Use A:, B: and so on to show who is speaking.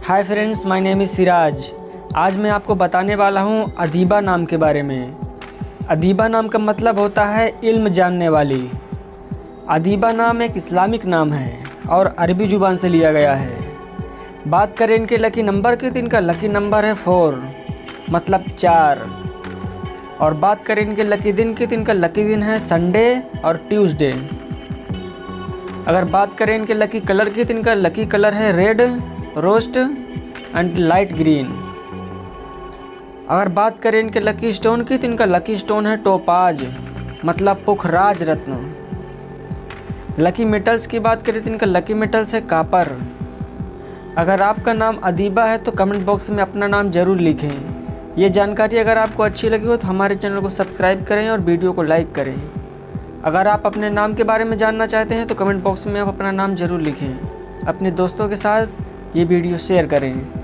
A: Hi friends, my name is Siraj. आज मैं आपको बताने वाला हूँ अदीबा नाम के बारे में। अदीबा नाम का मतलब होता है इल्म जानने वाली। अदीबा नाम एक इस्लामिक नाम है और अरबी ज़ुबान से लिया गया है। बात करें इनके लकी नंबर की तो इनका लकी नंबर है 4 मतलब 4। और बात करें इनके लकी दिन की तो इनका लकी दिन है संडे और ट्यूसडे। अगर बात करें इनके लकी कलर की तो इनका लकी कलर है red, roast and light green. अगर बात करें इनके लकी स्टोन की तो इनका लकी स्टोन है टोपाज मतलब पुखराज रत्न। लकी मेटल्स की बात करें तो इनका लकी मेटल्स है कापर। अगर आपका नाम अदीबा है तो कमेंट बॉक्स में अपना नाम ज़रूर लिखें। ये जानकारी अगर आपको अच्छी लगी हो तो हमारे चैनल को सब्सक्राइब करें और वीडियो को लाइक करें। अगर आप अपने नाम के बारे में जानना चाहते हैं तो कमेंट बॉक्स में आप अपना नाम ज़रूर लिखें। अपने दोस्तों के साथ ये वीडियो शेयर करें।